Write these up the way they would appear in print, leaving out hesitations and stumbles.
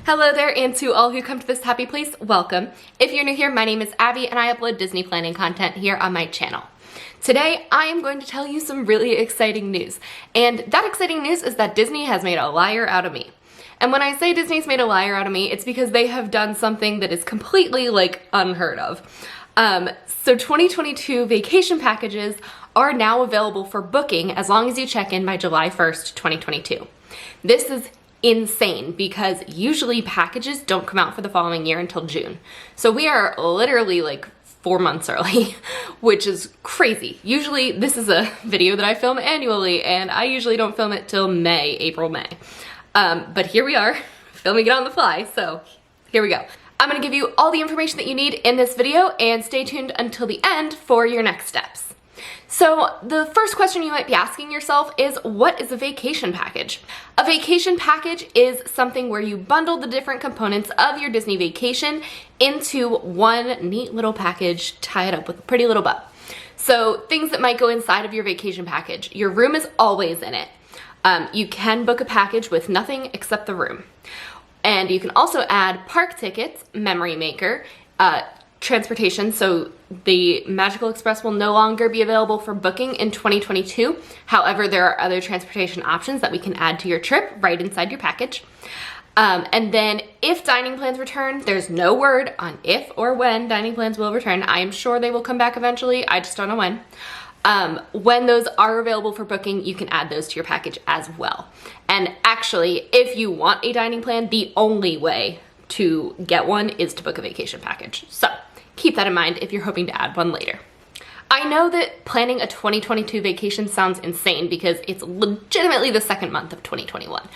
Hello there, and to all who come to this happy place, welcome. If you're new here, my name is Abby and I upload Disney planning content here on my channel. Today, I am going to tell you some really exciting news. And that exciting news is that Disney has made a liar out of me. And when I say Disney's made a liar out of me, it's because they have done something that is completely, unheard of. So 2022 vacation packages are now available for booking as long as you check in by July 1st, 2022. This is insane because usually packages don't come out for the following year until June. So we are literally 4 months early, which is crazy. Usually this is a video that I film annually and I usually don't film it till April, May. But here we are filming it on the fly. So here we go. I'm gonna give you all the information that you need in this video and stay tuned until the end for your next steps. So the first question you might be asking yourself is, what is a vacation package? A vacation package is something where you bundle the different components of your Disney vacation into one neat little package, tie it up with a pretty little bow. So things that might go inside of your vacation package. Your room is always in it. You can book a package with nothing except the room. And you can also add park tickets, memory maker, transportation, so the Magical Express will no longer be available for booking in 2022. However, there are other transportation options that we can add to your trip right inside your package. And then if dining plans return, there's no word on if or when dining plans will return. I am sure they will come back eventually, I just don't know when. When those are available for booking, you can add those to your package as well. And actually, if you want a dining plan, the only way to get one is to book a vacation package. So keep that in mind if you're hoping to add one later. I know that planning a 2022 vacation sounds insane because it's legitimately the second month of 2021,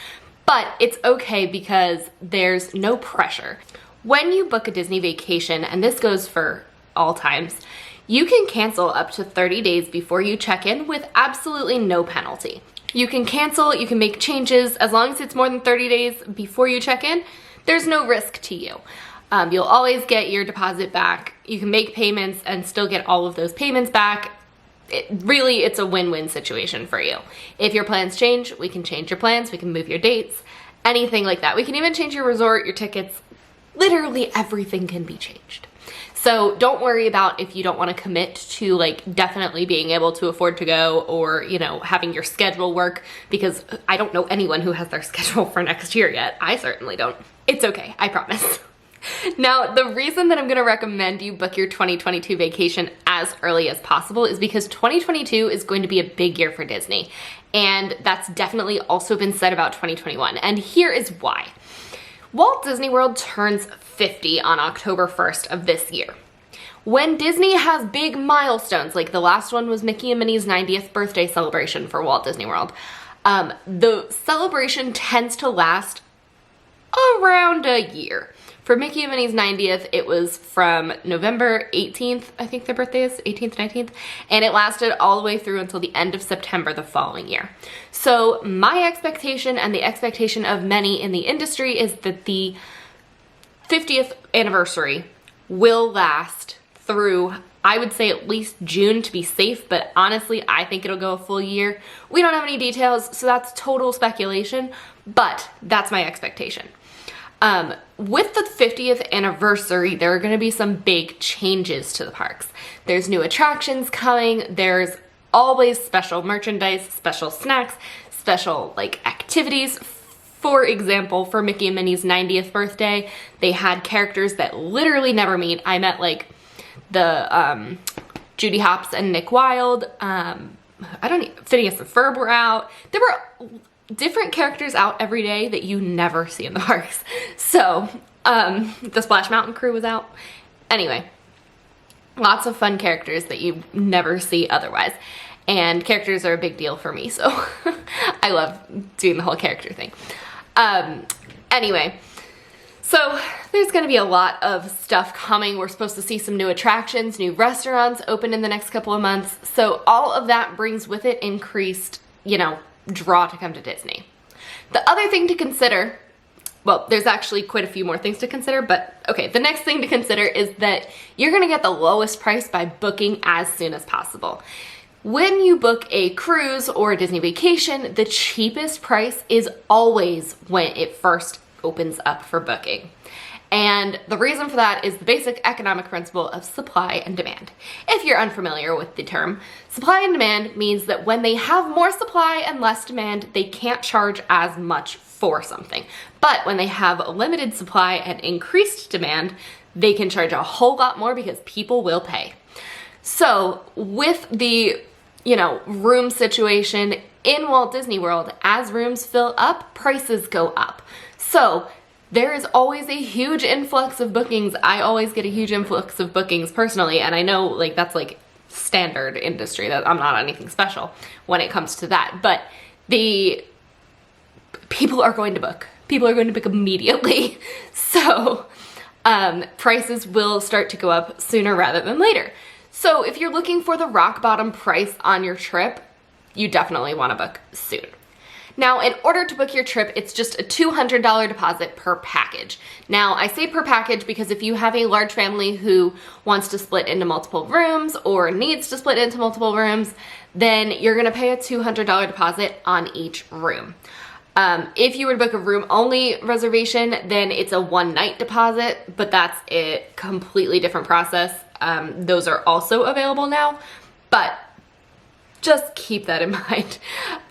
but it's okay because there's no pressure. When you book a Disney vacation, and this goes for all times, you can cancel up to 30 days before you check in with absolutely no penalty. You can cancel, you can make changes, as long as it's more than 30 days before you check in, there's no risk to you. You'll always get your deposit back. You can make payments and still get all of those payments back. It's a win-win situation for you. If your plans change, we can change your plans, we can move your dates, anything like that. We can even change your resort, your tickets. Literally everything can be changed. So don't worry about if you don't want to commit to definitely being able to afford to go, or having your schedule work, because I don't know anyone who has their schedule for next year yet. I certainly don't. It's okay, I promise. Now, the reason that I'm going to recommend you book your 2022 vacation as early as possible is because 2022 is going to be a big year for Disney. And that's definitely also been said about 2021. And here is why. Walt Disney World turns 50 on October 1st of this year. When Disney has big milestones, like the last one was Mickey and Minnie's 90th birthday celebration for Walt Disney World, the celebration tends to last around a year. For Mickey and Minnie's 90th, it was from November 18th, I think their birthday is, 18th, 19th, and it lasted all the way through until the end of September the following year. So my expectation and the expectation of many in the industry is that the 50th anniversary will last through, I would say, at least June to be safe, but honestly, I think it'll go a full year. We don't have any details, so that's total speculation, but that's my expectation. With the 50th anniversary, there are going to be some big changes to the parks. There's new attractions coming, there's always special merchandise, special snacks, special activities. For example, for Mickey and Minnie's 90th birthday, they had characters that literally never meet. I met the Judy Hopps and Nick Wilde, Phineas and Ferb were out. There were different characters out every day that you never see in the parks. So, the Splash Mountain crew was out. Anyway, lots of fun characters that you never see otherwise. And characters are a big deal for me, so I love doing the whole character thing. Anyway, so there's gonna be a lot of stuff coming. We're supposed to see some new attractions, new restaurants open in the next couple of months. So all of that brings with it increased, draw to come to Disney. The other thing to consider, well, there's actually quite a few more things to consider, but okay, the next thing to consider is that you're gonna get the lowest price by booking as soon as possible. When you book a cruise or a Disney vacation, the cheapest price is always when it first opens up for booking. And the reason for that is the basic economic principle of supply and demand. If you're unfamiliar with the term, supply and demand means that when they have more supply and less demand, they can't charge as much for something. But when they have a limited supply and increased demand, they can charge a whole lot more because people will pay. So with the, room situation in Walt Disney World, as rooms fill up, prices go up. So there is always a huge influx of bookings. I always get a huge influx of bookings personally, and I know that's standard industry, that I'm not anything special when it comes to that, but the people are going to book. People are going to book immediately. So prices will start to go up sooner rather than later. So if you're looking for the rock bottom price on your trip, you definitely want to book soon. Now, in order to book your trip, it's just a $200 deposit per package. Now, I say per package because if you have a large family who wants to split into multiple rooms or needs to split into multiple rooms, then you're gonna pay a $200 deposit on each room. If you were to book a room-only reservation, then it's a one-night deposit, but that's a completely different process. Those are also available now, but just keep that in mind.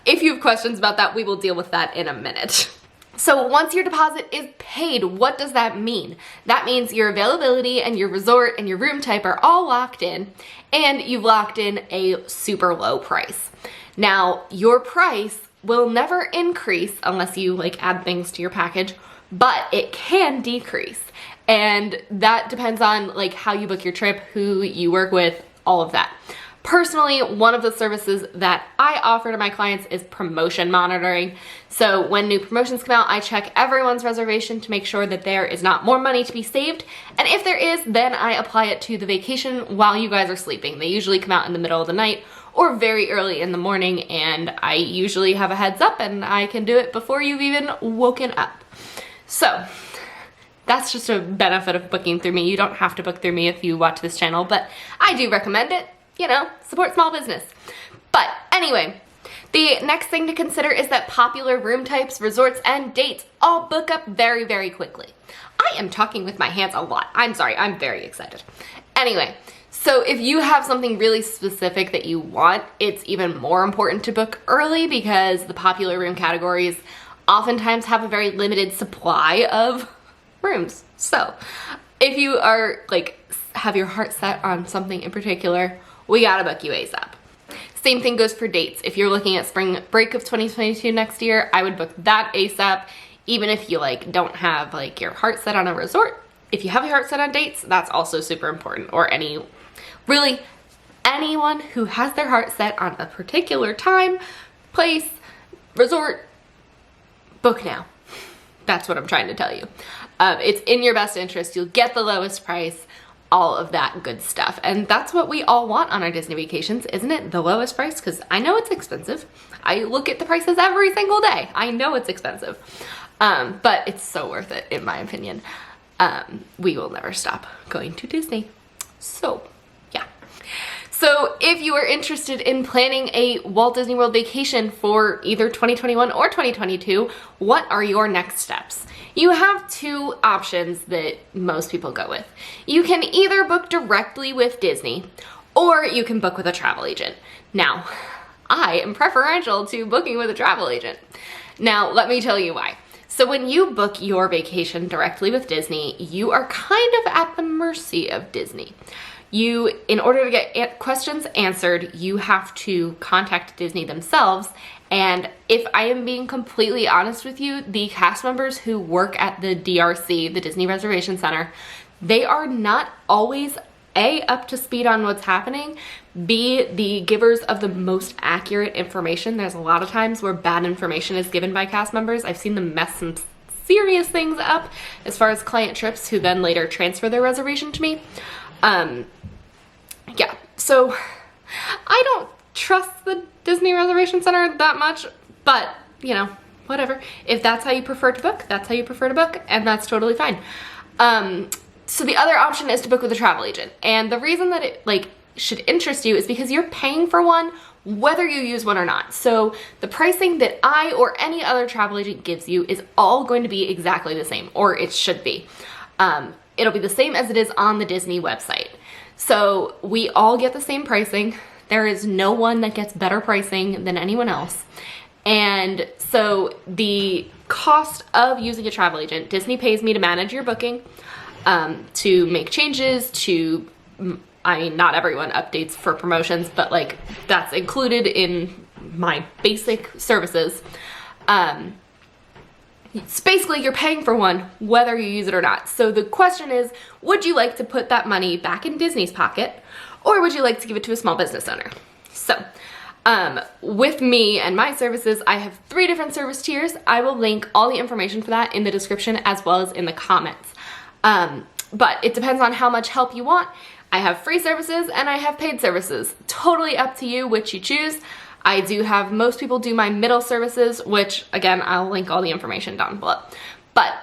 If you have questions about that, we will deal with that in a minute. So once your deposit is paid, what does that mean? That means your availability and your resort and your room type are all locked in, and you've locked in a super low price. Now, your price will never increase unless you add things to your package, but it can decrease. And that depends on how you book your trip, who you work with, all of that. Personally, one of the services that I offer to my clients is promotion monitoring. So when new promotions come out, I check everyone's reservation to make sure that there is not more money to be saved. And if there is, then I apply it to the vacation while you guys are sleeping. They usually come out in the middle of the night or very early in the morning, and I usually have a heads up and I can do it before you've even woken up. So that's just a benefit of booking through me. You don't have to book through me if you watch this channel, but I do recommend it. Support small business. But anyway, the next thing to consider is that popular room types, resorts, and dates all book up very, very quickly. I am talking with my hands a lot. I'm sorry, I'm very excited. Anyway, so if you have something really specific that you want, it's even more important to book early because the popular room categories oftentimes have a very limited supply of rooms. So if you are have your heart set on something in particular, we gotta book you ASAP. Same thing goes for dates. If you're looking at spring break of 2022 next year, I would book that ASAP. Even if you don't have your heart set on a resort, if you have your heart set on dates, that's also super important. Or really anyone who has their heart set on a particular time, place, resort, book now. That's what I'm trying to tell you. It's in your best interest. You'll get the lowest price, all of that good stuff. And that's what we all want on our Disney vacations, isn't it? The lowest price, because I know it's expensive. I look at the prices every single day. I know it's expensive, but it's so worth it in my opinion. We will never stop going to Disney. So yeah. So if you are interested in planning a Walt Disney World vacation for either 2021 or 2022, what are your next steps? You have two options that most people go with. You can either book directly with Disney or you can book with a travel agent. Now, I am preferential to booking with a travel agent. Now, let me tell you why. So when you book your vacation directly with Disney, you are kind of at the mercy of Disney. In order to get questions answered, you have to contact Disney themselves. And if I am being completely honest with you, the cast members who work at the DRC, the Disney Reservation Center, they are not always A, up to speed on what's happening, B, the givers of the most accurate information. There's a lot of times where bad information is given by cast members. I've seen them mess some serious things up as far as client trips who then later transfer their reservation to me. Yeah, so I don't trust the Disney Reservation Center that much, but whatever. If that's how you prefer to book, that's how you prefer to book, and that's totally fine. So the other option is to book with a travel agent. And the reason that it should interest you is because you're paying for one whether you use one or not. So the pricing that I or any other travel agent gives you is all going to be exactly the same, or it should be. It'll be the same as it is on the Disney website. So we all get the same pricing. There is no one that gets better pricing than anyone else. And so the cost of using a travel agent, Disney pays me to manage your booking, to make changes, to, I mean, not everyone updates for promotions, but like that's included in my basic services. It's basically you're paying for one whether you use it or not. So the question is, would you like to put that money back in Disney's pocket, or would you like to give it to a small business owner? So with me and my services, I have 3 different service tiers. I will link all the information for that in the description as well as in the comments. But it depends on how much help you want. I have free services and I have paid services. Totally up to you which you choose. I do have, most people do my middle services, which again, I'll link all the information down below. But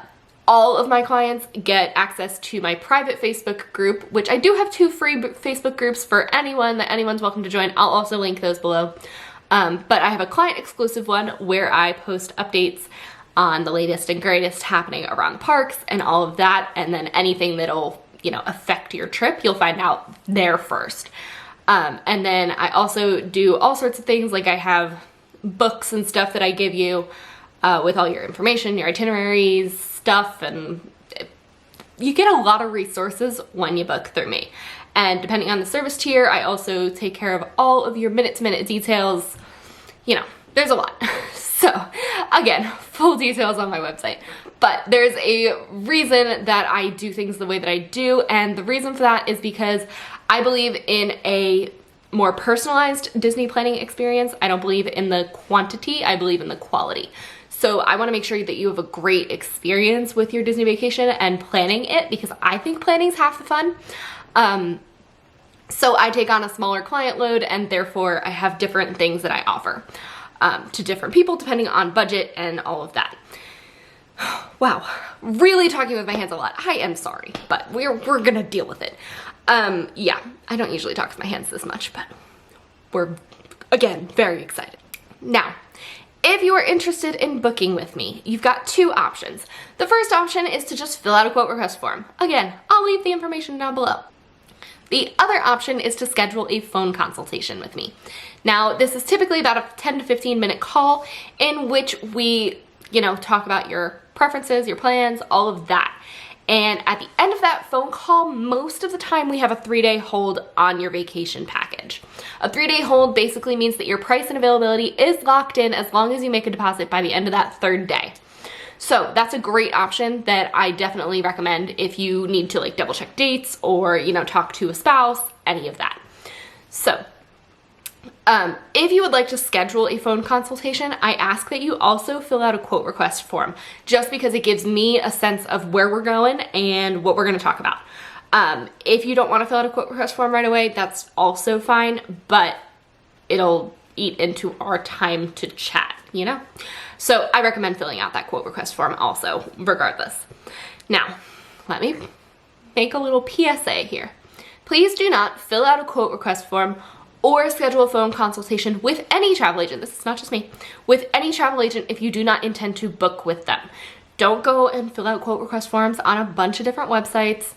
all of my clients get access to my private Facebook group, which I do have 2 free Facebook groups for anyone that anyone's welcome to join. I'll also link those below. But I have a client exclusive one where I post updates on the latest and greatest happening around the parks and all of that. And then anything that'll, you know, affect your trip, you'll find out there first. And then I also do all sorts of things, like I have books and stuff that I give you with all your information, your itineraries, stuff, and you get a lot of resources when you book through me. And depending on the service tier, I also take care of all of your minute-to-minute details. You know, there's a lot. So again, full details on my website. But there's a reason that I do things the way that I do, and the reason for that is because I believe in a more personalized Disney planning experience. I don't believe in the quantity, I believe in the quality. So I want to make sure that you have a great experience with your Disney vacation and planning it, because I think planning's half the fun. So I take on a smaller client load, and therefore I have different things that I offer to different people depending on budget and all of that. Wow, really talking with my hands a lot. I am sorry, but we're gonna deal with it. Yeah, I don't usually talk with my hands this much, but we're, again, very excited. Now, if you are interested in booking with me, you've got 2 options. The first option is to just fill out a quote request form. Again, I'll leave the information down below. The other option is to schedule a phone consultation with me. Now, this is typically about a 10 to 15 minute call in which we, you know, talk about your preferences, your plans, all of that. And at the end of that phone call, most of the time we have a 3-day hold on your vacation package. A 3-day hold basically means that your price and availability is locked in as long as you make a deposit by the end of that 3rd day. So that's a great option that I definitely recommend if you need to like double check dates or, you know, talk to a spouse, any of that. So if you would like to schedule a phone consultation, I ask that you also fill out a quote request form, just because it gives me a sense of where we're going and what we're going to talk about. If you don't want to fill out a quote request form right away, that's also fine, but it'll eat into our time to chat, you know? So I recommend filling out that quote request form also, regardless. Now, let me make a little PSA here. Please do not fill out a quote request form or schedule a phone consultation with any travel agent, this is not just me, with any travel agent if you do not intend to book with them. Don't go and fill out quote request forms on a bunch of different websites.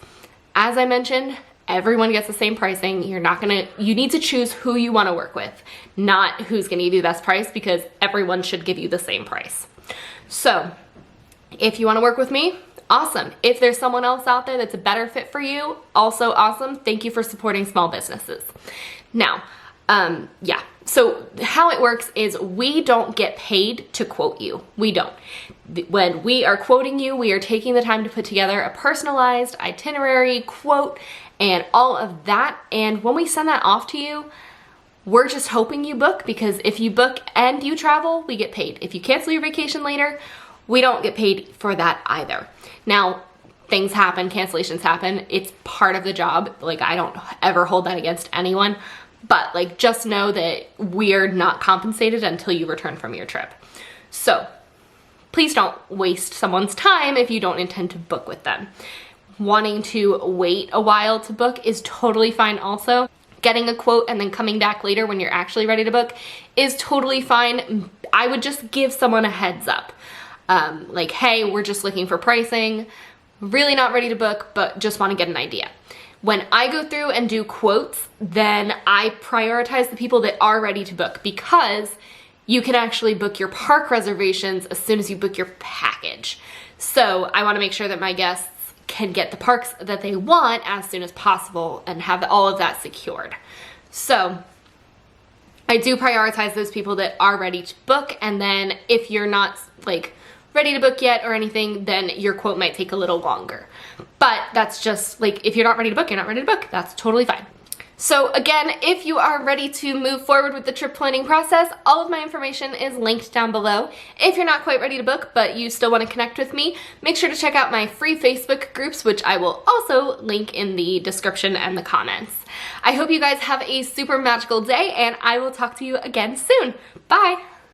As I mentioned, everyone gets the same pricing. You need to choose who you want to work with, not who's gonna give you the best price, because everyone should give you the same price. So if you wanna work with me, awesome. If there's someone else out there that's a better fit for you, also awesome. Thank you for supporting small businesses. Now, yeah, so how it works is we don't get paid to quote you. We don't. When we are quoting you, we are taking the time to put together a personalized itinerary, quote, and all of that. And when we send that off to you, we're just hoping you book, because if you book and you travel, we get paid. If you cancel your vacation later, we don't get paid for that either. Now, things happen, cancellations happen. It's part of the job. Like, I don't ever hold that against anyone. But like, just know that we're not compensated until you return from your trip. So please don't waste someone's time if you don't intend to book with them. Wanting to wait a while to book is totally fine also. getting a quote and then coming back later when you're actually ready to book is totally fine. I would just give someone a heads up. Like, hey, we're just looking for pricing, really not ready to book, but just want to get an idea. When I go through and do quotes, then I prioritize the people that are ready to book, because you can actually book your park reservations as soon as you book your package. So I want to make sure that my guests can get the parks that they want as soon as possible and have all of that secured. So I do prioritize those people that are ready to book, and then if you're not like ready to book yet or anything, then your quote might take a little longer. But that's just like, if you're not ready to book, you're not ready to book. That's totally fine. So again, if you are ready to move forward with the trip planning process, all of my information is linked down below. If you're not quite ready to book, but you still want to connect with me, make sure to check out my free Facebook groups, which I will also link in the description and the comments. I hope you guys have a super magical day, and I will talk to you again soon. Bye!